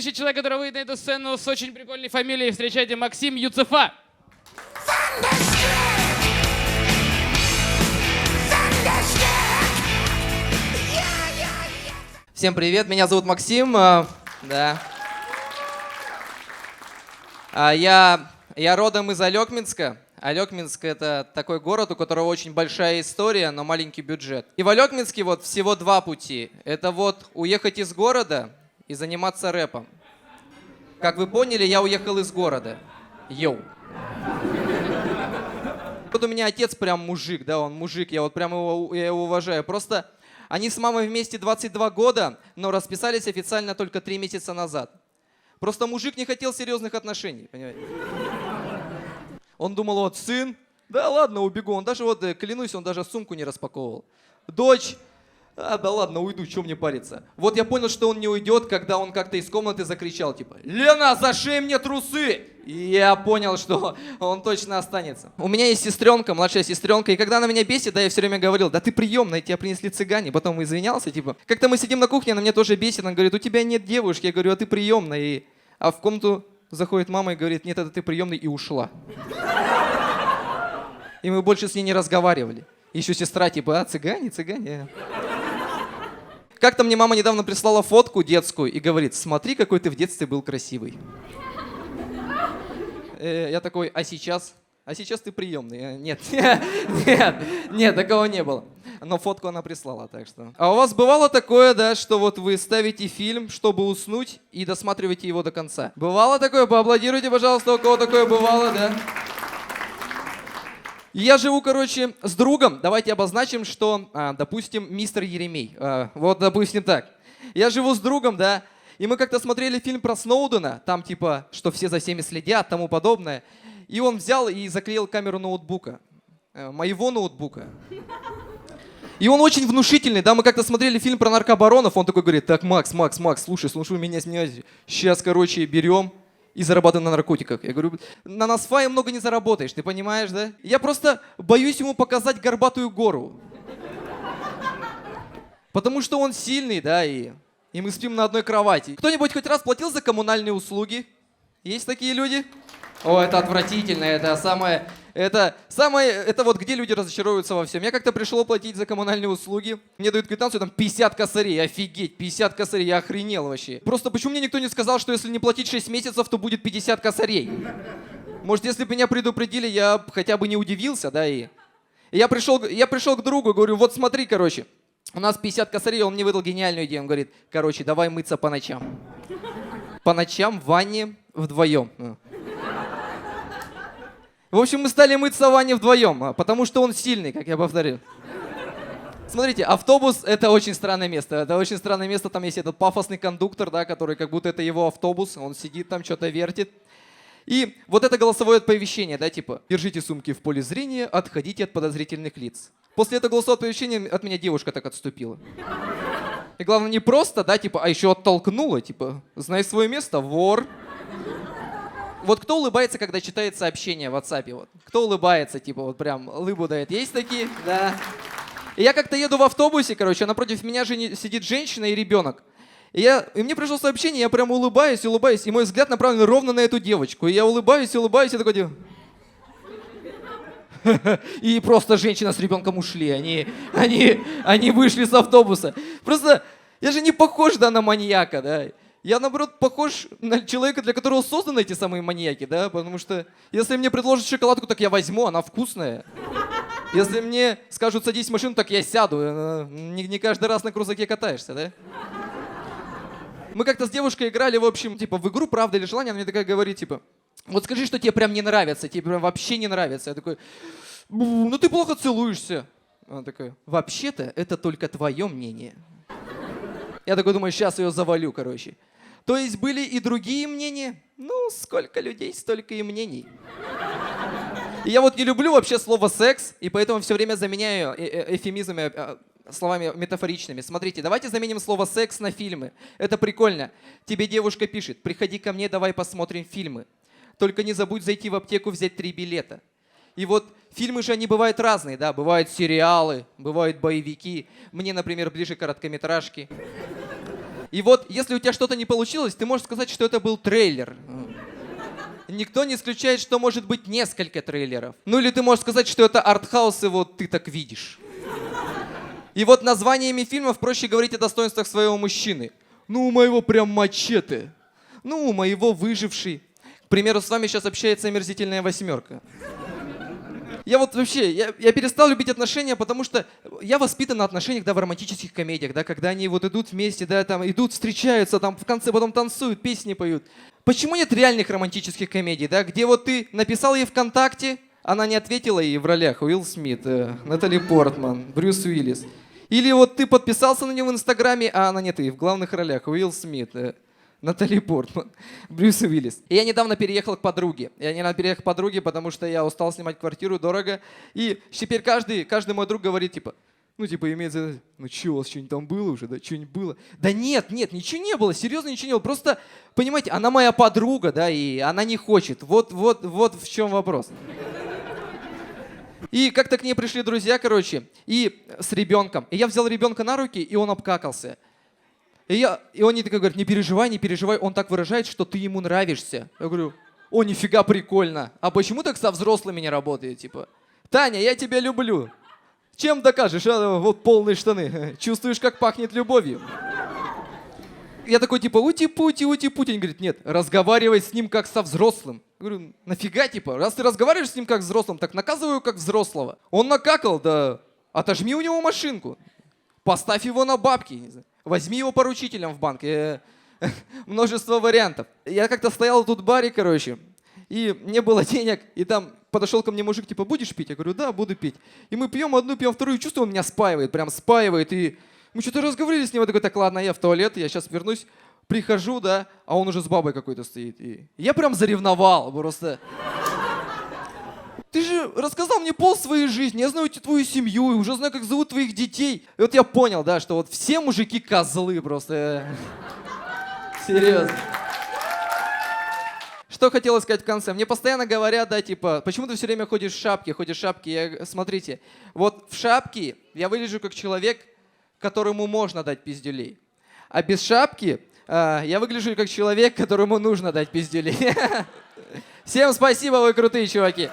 Следующий человек, который выйдет на эту сцену с очень прикольной фамилией, встречайте, Максим Юцефа. Всем привет, меня зовут Максим. Да. Я родом из Алекминска. Алекминск — это такой город, у которого очень большая история, но маленький бюджет. И в Алекминске вот всего два пути. Это вот уехать из города и заниматься рэпом. Как вы поняли, я уехал из города. Йоу. Вот у меня отец прям мужик, да, он мужик, я его уважаю. Просто они с мамой вместе 22 года, но расписались официально только 3 месяца назад. Просто мужик не хотел серьезных отношений, понимаете? Он думал, вот сын, да ладно, убегу. Он даже, вот клянусь, он даже сумку не распаковывал. Дочь, да ладно, уйду, что мне париться. Вот я понял, что он не уйдет, когда он как-то из комнаты закричал, типа, Лена, зашей мне трусы! И я понял, что он точно останется. У меня есть сестренка, младшая сестренка, и когда она меня бесит, да, я все время говорил, да ты приемная, тебя принесли цыгане. Потом извинялся, типа, как-то мы сидим на кухне, она меня тоже бесит, она говорит, у тебя нет девушки. Я говорю, а ты приемная. А в комнату заходит мама и говорит, нет, это ты приемный, и ушла. И мы больше с ней не разговаривали. Еще сестра типа, цыгане. Как-то мне мама недавно прислала фотку детскую и говорит, смотри, какой ты в детстве был красивый. Я такой, а сейчас? А сейчас ты приемный. Нет, такого не было. Но фотку она прислала, так что. А у вас бывало такое, да, что вот вы ставите фильм, чтобы уснуть, и досматриваете его до конца? Бывало такое? Поаплодируйте, пожалуйста, у кого такое бывало, да? Я живу, короче, с другом. Давайте обозначим, что, допустим, мистер Еремей. Вот, допустим, так. Я живу с другом, да, и мы как-то смотрели фильм про Сноудена, там типа, что все за всеми следят, тому подобное. И он взял и заклеил камеру ноутбука. Моего ноутбука. И он очень внушительный, да, мы как-то смотрели фильм про наркобаронов, он такой говорит, так, Макс, слушай меня, сейчас, короче, берем и зарабатываем на наркотиках. Я говорю, на Насфае много не заработаешь, ты понимаешь, да? Я просто боюсь ему показать горбатую гору. Потому что он сильный, да, и мы спим на одной кровати. Кто-нибудь хоть раз платил за коммунальные услуги? Есть такие люди? О, это отвратительно, это вот где люди разочаровываются во всем. Я как-то пришел платить за коммунальные услуги, мне дают квитанцию, там 50 косарей, офигеть, 50 косарей, я охренел вообще. Просто почему мне никто не сказал, что если не платить 6 месяцев, то будет 50 косарей? Может, если бы меня предупредили, я хотя бы не удивился, да, и я пришел к другу, говорю, вот смотри, короче, у нас 50 косарей, он мне выдал гениальную идею, он говорит, короче, давай мыться по ночам. По ночам в ванне вдвоем. В общем, мы стали мыться в ванне вдвоем, потому что он сильный, как я повторил. Смотрите, автобус — это очень странное место. Это очень странное место, там есть этот пафосный кондуктор, да, который как будто это его автобус, он сидит там, что-то вертит. И вот это голосовое оповещение, да, типа, держите сумки в поле зрения, отходите от подозрительных лиц. После этого голосового оповещения от меня девушка так отступила. И главное, не просто, да, типа, а еще оттолкнула, типа, знай свое место, вор. Вот кто улыбается, когда читает сообщение в WhatsApp? Вот? Кто улыбается, типа, вот прям лыбу дает? Есть такие? Да. И я как-то еду в автобусе, короче, а напротив меня же сидит женщина и ребенок. И мне пришло сообщение, я прям улыбаюсь, и мой взгляд направлен ровно на эту девочку. И я улыбаюсь, и такой делаю. И просто женщина с ребенком ушли. Они вышли с автобуса. Просто я же не похож, да, на маньяка, да. Я, наоборот, похож на человека, для которого созданы эти самые маньяки, да, потому что если мне предложат шоколадку, так я возьму, она вкусная. Если мне скажут, садись в машину, так я сяду. Не каждый раз на крузаке катаешься, да? Мы как-то с девушкой играли, в общем, типа, в игру «Правда или желание», она мне такая говорит, типа, вот скажи, что тебе прям не нравится, тебе прям вообще не нравится. Я такой, ну ты плохо целуешься. Она такая, вообще-то это только твое мнение. Я такой думаю, сейчас ее завалю, короче. То есть были и другие мнения? Ну, сколько людей, столько и мнений. И я вот не люблю вообще слово «секс», и поэтому все время заменяю эвфемизмами, словами метафоричными. Смотрите, давайте заменим слово «секс» на фильмы. Это прикольно. Тебе девушка пишет, приходи ко мне, давай посмотрим фильмы. Только не забудь зайти в аптеку, взять 3 билета. И вот фильмы же, они бывают разные, да, бывают сериалы, бывают боевики. Мне, например, ближе короткометражки. И вот, если у тебя что-то не получилось, ты можешь сказать, что это был трейлер. Никто не исключает, что может быть несколько трейлеров. Ну или ты можешь сказать, что это артхаус, и вот ты так видишь. И вот названиями фильмов проще говорить о достоинствах своего мужчины. Ну, у моего прям мачете. Ну, у моего выживший. К примеру, с вами сейчас общается омерзительная восьмерка. Я вот вообще, я перестал любить отношения, потому что я воспитан на отношениях, да, в романтических комедиях, да, когда они вот идут вместе, да, там идут, встречаются, там в конце потом танцуют, песни поют. Почему нет реальных романтических комедий, да, где вот ты написал ей ВКонтакте, она не ответила, и в ролях Уилл Смит, Натали Портман, Брюс Уиллис. Или вот ты подписался на него в Инстаграме, а она нет, и в главных ролях Уилл Смит, Натали Портман, Брюс Уиллис. И я недавно переехал к подруге. Потому что я устал снимать квартиру, дорого. И теперь каждый мой друг говорит, типа, ну, типа, имеется в виду, ну, что, у вас что-нибудь там было уже, да, что-нибудь было? Да нет, ничего не было, серьезно, ничего не было. Просто, понимаете, она моя подруга, да, и она не хочет. Вот в чем вопрос. И как-то к ней пришли друзья, короче, и с ребенком. И я взял ребенка на руки, и он обкакался. И он мне такой говорит, не переживай, он так выражает, что ты ему нравишься. Я говорю, о, нифига прикольно. А почему так со взрослыми не работает, типа? Таня, я тебя люблю. Чем докажешь? Вот полные штаны. Чувствуешь, как пахнет любовью? Я такой, типа, ути-пути. Он говорит, нет, разговаривай с ним как со взрослым. Я говорю, нафига, типа? Раз ты разговариваешь с ним как с взрослым, так наказываю как взрослого. Он накакал, да отожми у него машинку. Поставь его на бабки, не знаю. Возьми его поручителем в банк. Множество вариантов. Я как-то стоял тут в баре, короче, и не было денег, и там подошел ко мне мужик, типа, будешь пить? Я говорю, да, буду пить. И мы пьем одну, пьем вторую, чувствую, он меня спаивает, прям спаивает. И мы что-то разговорились с ним, я такой, так, ладно, я в туалет, я сейчас вернусь, прихожу, да, а он уже с бабой какой-то стоит. И я прям заревновал просто. Ты же рассказал мне пол своей жизни, я знаю твою семью, и уже знаю, как зовут твоих детей. И вот я понял, да, что вот все мужики козлы просто. Серьезно. Что хотела сказать в конце? Мне постоянно говорят, да, типа, почему ты все время ходишь в шапке? Смотрите, вот в шапке я выгляжу как человек, которому можно дать пиздюлей. А без шапки я выгляжу как человек, которому нужно дать пиздюлей. Всем спасибо, вы крутые чуваки.